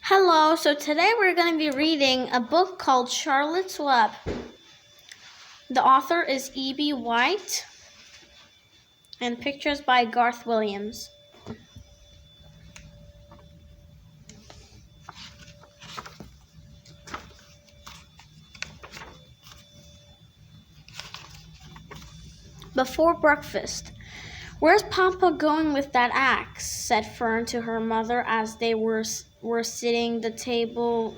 Hello, so today we're going to be reading a book called Charlotte's Web. The author is E.B. White and pictures by Garth Williams. Before breakfast. "Where's Papa going with that axe?" said Fern to her mother as they were setting the table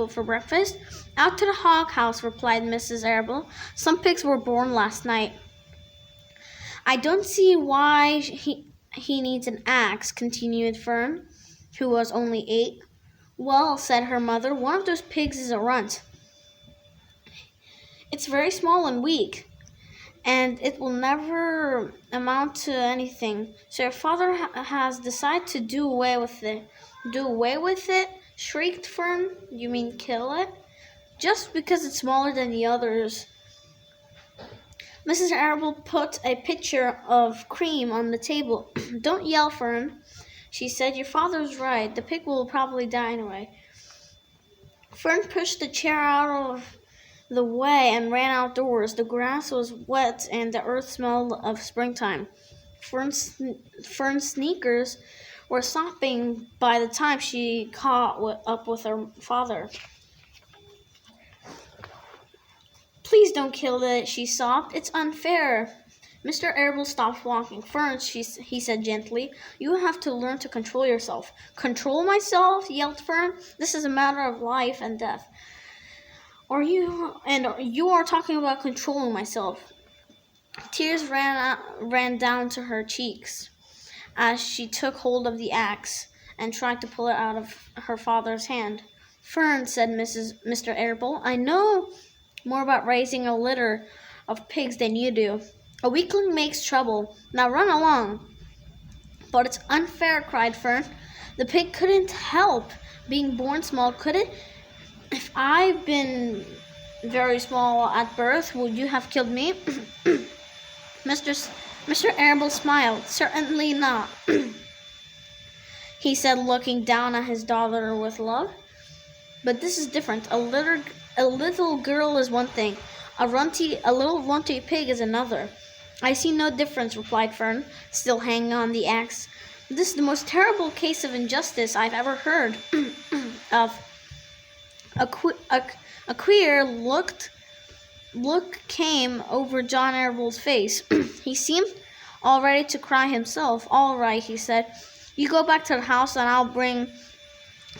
for breakfast. "Out to the hog house," replied Mrs. Arable. "Some pigs were born last night." "I don't see why he needs an axe," continued Fern, who was only 8. "Well," said her mother, "one of those pigs is a runt. It's very small and weak, and it will never amount to anything. So your father has decided to do away with it." "Do away with it?" shrieked Fern. "You mean kill it?" "Just because it's smaller than the others." Mrs. Arable put a pitcher of cream on the table. "Don't yell, Fern," she said. "Your father's right. The pig will probably die anyway." Fern pushed the chair out of the way and ran outdoors. The grass was wet and the earth smelled of springtime. Fern's sneakers were sopping by the time she caught up with her father. "Please don't kill it," she sobbed. "It's unfair." Mr. Arable stopped walking. "Fern," he said gently, "you have to learn to control yourself." "Control myself?" yelled Fern. "This is a matter of life and death. You are talking about controlling myself." Tears ran down to her cheeks as she took hold of the axe and tried to pull it out of her father's hand. "Fern," said Mr. Arable, "I know more about raising a litter of pigs than you do. A weakling makes trouble. Now run along." "But it's unfair," cried Fern. "The pig couldn't help being born small, could it? If I've been very small at birth, would you have killed me?" Mr. Arable smiled. "Certainly not," he said, looking down at his daughter with love. "But this is different. A little girl is one thing. A little runty pig is another." "I see no difference," replied Fern, still hanging on the axe. "This is the most terrible case of injustice I've ever heard of." A queer look came over John Arable's face. He seemed all ready to cry himself. "All right," he said. "You go back to the house and I'll bring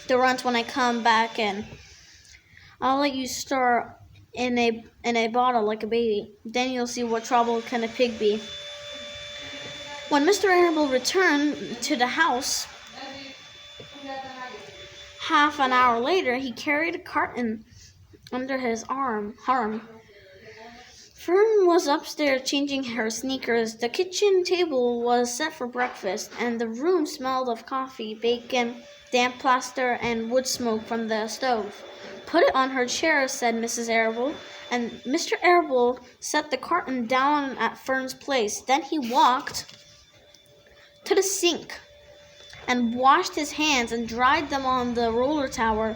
the runt when I come back, and I'll let you stir in a bottle like a baby. Then you'll see what trouble can a pig be." When Mr. Arable returned to the house half an hour later, he carried a carton under his arm. Fern was upstairs changing her sneakers. The kitchen table was set for breakfast, and the room smelled of coffee, bacon, damp plaster, and wood smoke from the stove. "Put it on her chair," said Mrs. Arable, and Mr. Arable set the carton down at Fern's place. Then he walked to the sink and washed his hands and dried them on the roller towel.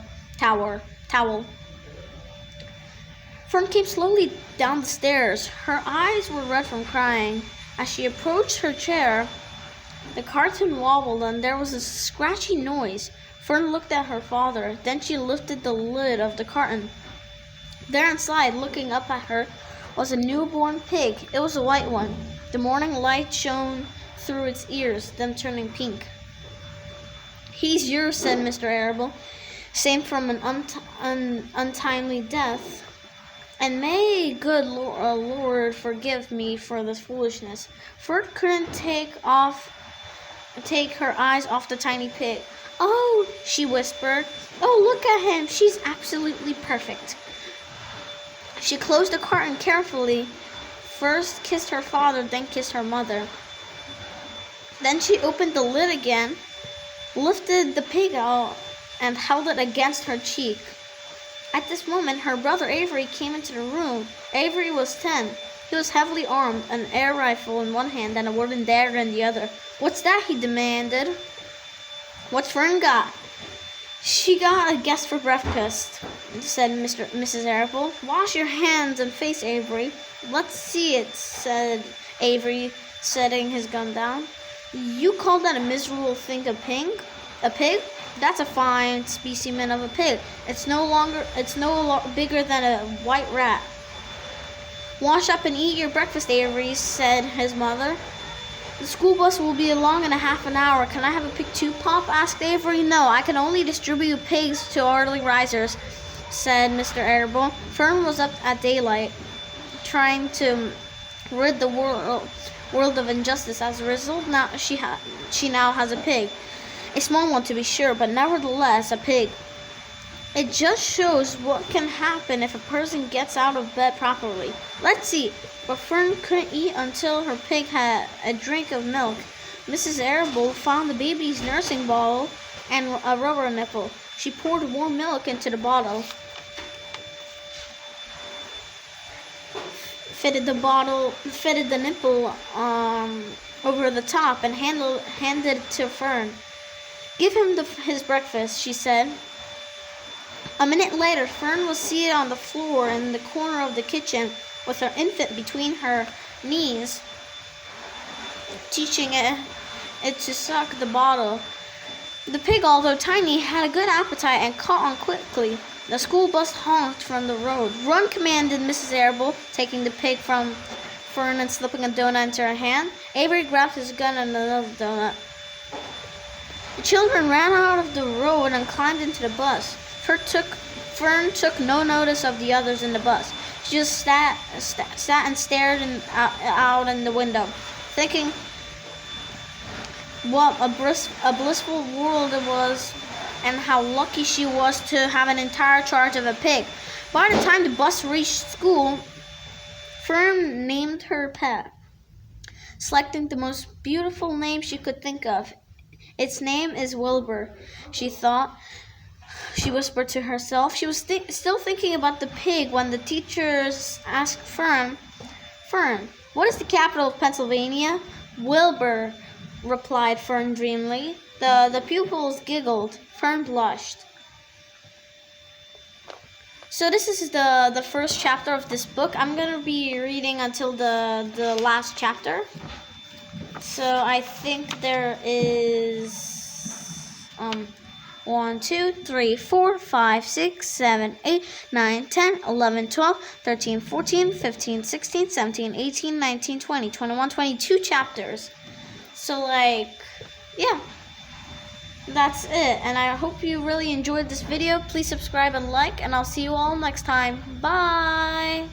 Fern came slowly down the stairs. Her eyes were red from crying. As she approached her chair, the carton wobbled and there was a scratchy noise. Fern looked at her father. Then she lifted the lid of the carton. There inside, looking up at her, was a newborn pig. It was a white one. The morning light shone through its ears, them turning pink. "He's yours," said Mr. Arable. "Saved from an untimely death. And may good Lord forgive me for this foolishness." Fern couldn't take her eyes off the tiny pig. "Oh," she whispered. "Oh, look at him. She's absolutely perfect." She closed the carton carefully, first kissed her father, then kissed her mother. Then she opened the lid again, lifted the pig out, and held it against her cheek. At this moment, her brother Avery came into the room. Avery was 10. He was heavily armed, an air rifle in one hand and a wooden dagger in the other. "What's that?" he demanded. What's Fern got? She got a guest for breakfast, said Mrs. Arable. Wash your hands and face, Avery. Let's see it, said Avery, setting his gun down. You call that a miserable thing, a pig? A pig? That's a fine specimen of a pig. It's no bigger than a white rat. Wash up and eat your breakfast, Avery, said his mother. The school bus will be along in a half an hour. Can I have a pig too, Pop? Asked Avery. No, I can only distribute pigs to early risers, said Mr. Arable. Fern was up at daylight, trying to rid the world of injustice. As a result, she now has a pig. A small one, to be sure, but nevertheless a pig. It just shows what can happen if a person gets out of bed properly. Let's see. But Fern couldn't eat until her pig had a drink of milk. Mrs. Arable found the baby's nursing bottle and a rubber nipple. She poured warm milk into the bottle, fitted the nipple over the top, and handed it to Fern. Give him his breakfast, she said. A minute later, Fern was seated on the floor in the corner of the kitchen with her infant between her knees, teaching it to suck the bottle. The pig, although tiny, had a good appetite and caught on quickly. The school bus honked from the road. Run, commanded Mrs. Arable, taking the pig from Fern and slipping a donut into her hand. Avery grabbed his gun and another donut. The children ran out of the road and climbed into the bus. Fern took no notice of the others in the bus. She just sat and stared out in the window, thinking what a blissful world it was and how lucky she was to have an entire charge of a pig. By the time the bus reached school, Fern named her pet, selecting the most beautiful name she could think of. Its name is Wilbur, she thought. She whispered to herself. She was still thinking about the pig when the teachers asked Fern, what is the capital of Pennsylvania? Wilbur, replied Fern dreamily. The pupils giggled. Fern blushed. So this is the first chapter of this book. I'm going to be reading until the last chapter. So I think there is 1, 2, 3, 4, 5, 6, 7, 8, 9, 10, 11, 12, 13, 14, 15, 16, 17, 18, 19, 20, 21, 22 chapters. So yeah, that's it. And I hope you really enjoyed this video. Please subscribe and like, and I'll see you all next time. Bye!